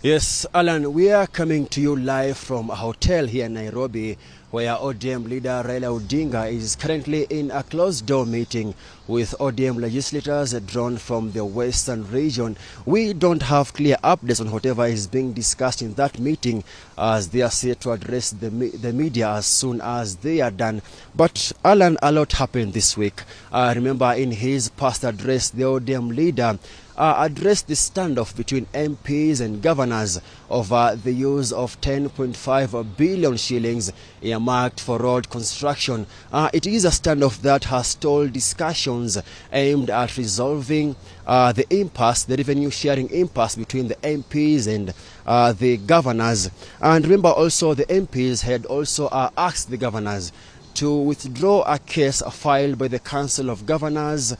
Yes, Alan, we are coming to you live from a hotel here in Nairobi, where ODM leader Raila Odinga is currently in a closed-door meeting with ODM legislators drawn from the western region. We don't have clear updates on whatever is being discussed in that meeting, as they are set to address the media as soon as they are done. But Alan, a lot happened this week. Remember, in his past address, the ODM leader addressed the standoff between MPs and governors over the use of 10.5 billion shillings earmarked for road construction. It is a standoff that has stalled discussions aimed at resolving the impasse, the revenue sharing impasse between the MPs and the governors. And remember also, the MPs had also asked the governors to withdraw a case filed by the Council of Governors,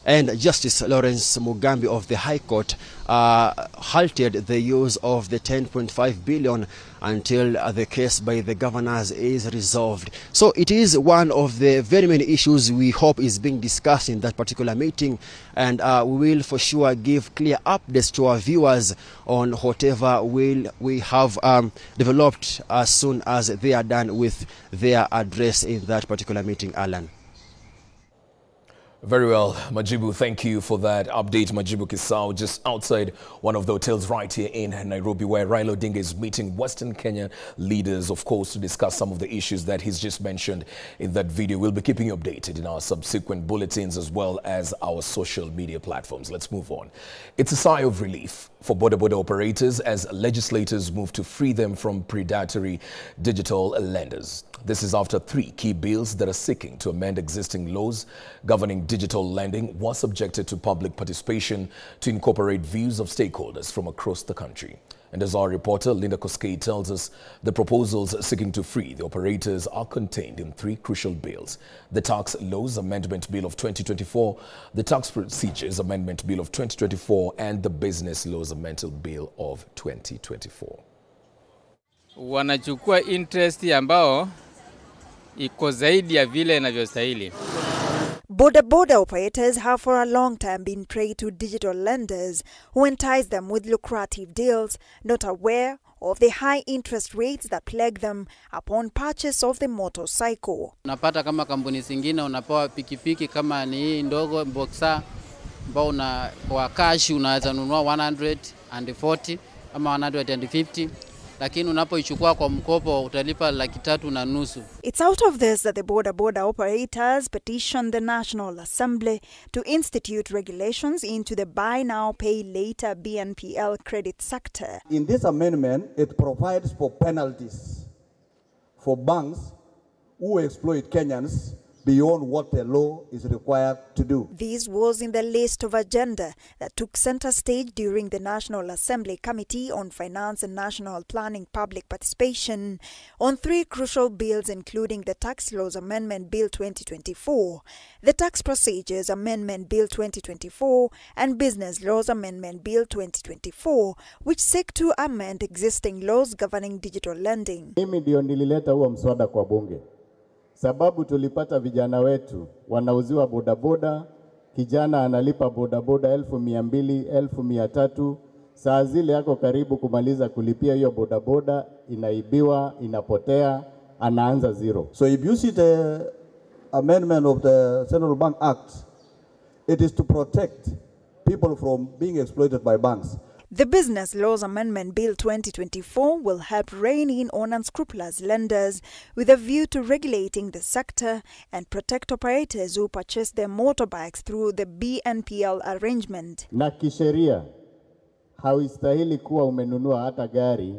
and Justice Lawrence Mugambi of the High Court halted the use of the 10.5 billion until the case by the governors is resolved. So it is one of the very many issues we hope is being discussed in that particular meeting, and we will for sure give clear updates to our viewers on whatever we have developed as soon as they are done with their address in that particular meeting, Alan. Very well, Majibu, thank you for that update. Majibu Kisau, just outside one of the hotels right here in Nairobi, where Raila Odinga is meeting Western Kenya leaders, of course, to discuss some of the issues that he's just mentioned in that video. We'll be keeping you updated in our subsequent bulletins as well as our social media platforms. Let's move on. It's a sigh of relief for border operators as legislators move to free them from predatory digital lenders. This is after 3 key bills that are seeking to amend existing laws governing digital lending was subjected to public participation to incorporate views of stakeholders from across the country. And as our reporter Linda Koskei tells us, the proposals seeking to free the operators are contained in 3 crucial bills: the Tax Laws Amendment Bill of 2024, the Tax Procedures Amendment Bill of 2024, and the Business Laws Amendment Bill of 2024. Wanachukua interest ambao iko zaidi ya vile inavyostahili. Border operators have for a long time been prey to digital lenders who entice them with lucrative deals, not aware of the high interest rates that plague them upon purchase of the motorcycle. Unapata kama kampuni zingine unapewa pikipiki kama ni hii ndogo Boxer ambao kwa cash unaweza nunua 140 ama 150. Lakini unapoichukua kwa mkopo utalipa 350,000. It's out of this that the border operators petitioned the National Assembly to institute regulations into the buy now pay later BNPL credit sector. In this amendment, it provides for penalties for banks who exploit Kenyans beyond what the law is required to do. This was in the list of agenda that took center stage during the National Assembly Committee on Finance and National Planning public participation on 3 crucial bills, including the Tax Laws Amendment Bill 2024, the Tax Procedures Amendment Bill 2024, and Business Laws Amendment Bill 2024, which seek to amend existing laws governing digital lending. Mimi ndio nilileta huo mswada kwa bunge. Sababu tulipata vijana wetu wanauziwa bodaboda, kijana analipa bodaboda 1,200, 1,300, saa zile yako karibu kumaliza kulipia hiyo bodaboda, inaibiwa, inapotea, anaanza zero. So if you see the amendment of the Central Bank Act, it is to protect people from being exploited by banks. The Business Laws Amendment Bill 2024 will help rein in on unscrupulous lenders with a view to regulating the sector and protect operators who purchase their motorbikes through the BNPL arrangement. Na kisheria, hauistahili kuwa umenunua hata gari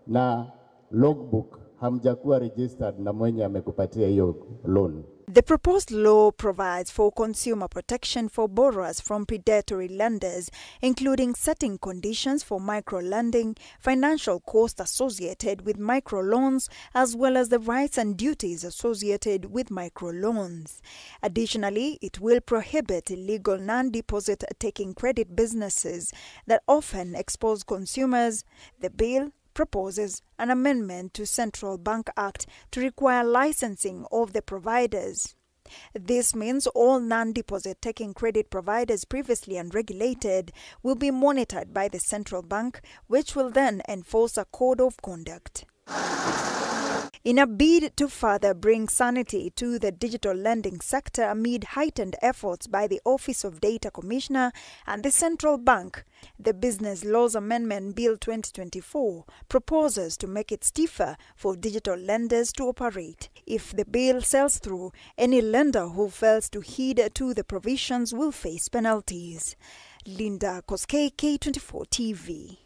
na logbook hamjakuwa registered na mwenye amekupatia hiyo loan. The proposed law provides for consumer protection for borrowers from predatory lenders, including setting conditions for micro-lending, financial costs associated with microloans, as well as the rights and duties associated with microloans. Additionally, it will prohibit illegal non-deposit taking credit businesses that often expose consumers. The bill proposes an amendment to Central Bank Act to require licensing of the providers. This means all non-deposit taking credit providers previously unregulated will be monitored by the central bank, which will then enforce a code of conduct. In a bid to further bring sanity to the digital lending sector amid heightened efforts by the Office of Data Commissioner and the Central Bank, the Business Laws Amendment Bill 2024 proposes to make it stiffer for digital lenders to operate. If the bill sails through, any lender who fails to heed to the provisions will face penalties. Linda Koskei, K24 TV.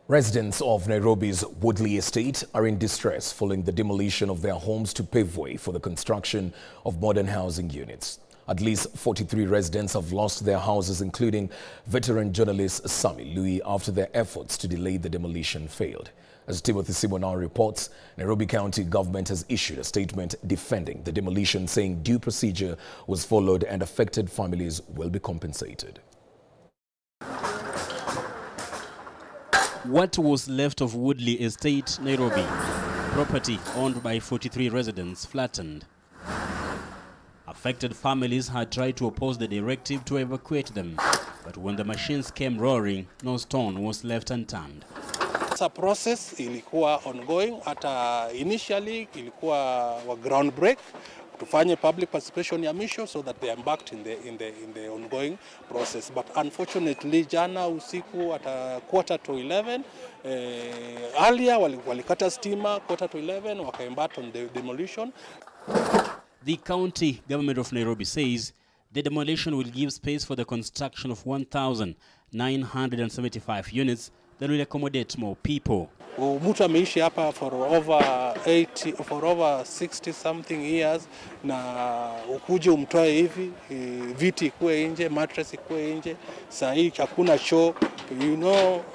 Residents of Nairobi's Woodley estate are in distress following the demolition of their homes to pave way for the construction of modern housing units. At least 43 residents have lost their houses, including veteran journalist Sami Lui, after their efforts to delay the demolition failed. As Timothy Simonau reports, Nairobi County government has issued a statement defending the demolition, saying due procedure was followed and affected families will be compensated. What was left of Woodley Estate, Nairobi, property owned by 43 residents, flattened. Affected families had tried to oppose the directive to evacuate them, but when the machines came roaring, no stone was left unturned. It's a process ilikuwa ongoing. Initially ilikuwa wa ground break tufanye public participation ya misho so that they embarked in the ongoing process. But unfortunately, jana usiku at 11:15, earlier walikata stima 11:15, waka-embarked on the demolition. The county government of Nairobi says the demolition will give space for the construction of 1,975 units that will accommodate more people. Mtu ameishi hapa for over 60 something years, na ukuje umtoe hivi, viti ikuwe nje, mattress ikuwe nje, saa hii hakuna choo,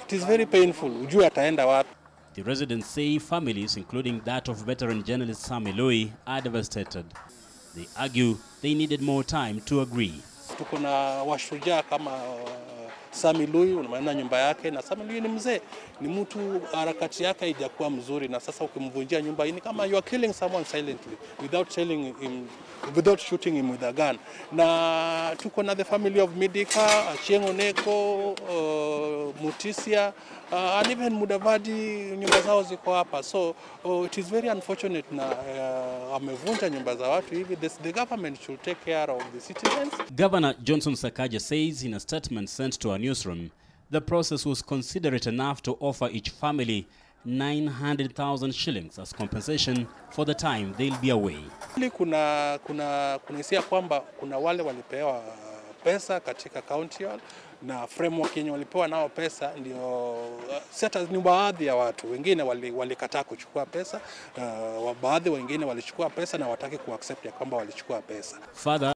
it is very painful. Ujue ataenda wapi. The residents say families, including that of veteran journalist Sami Lui, are devastated. They argue they needed more time to agree. Tuko na washujaa kama Sami Lui, unaona nyumba yake, na Sami Lui ni mzee, ni mtu harakati yake haijakuwa mzuri, na sasa ukimvunjia nyumba hii ni kama you are killing someone silently without shooting him with a gun. Na tuko na the family of Midika, Achengo Neko, Mutisia, and even Mudavadi, nyumba zao ziko hapa. So it is very unfortunate na amevunja nyumba za watu hivi. The government should take care of the citizens. Governor Johnson Sakaja says in a statement sent to our newsroom, the process was considerate enough to offer each family 900,000 shillings as compensation for the time they'll be away. Kuna hisia kwamba kuna wale walipewa pesa katika county hall, na framework yenye walipewa nao pesa ndio ni baadhi ya watu wengine walikataa kuchukua pesa, baadhi wengine walichukua pesa na wataki kuaccept ya kwamba walichukua pesa. Further,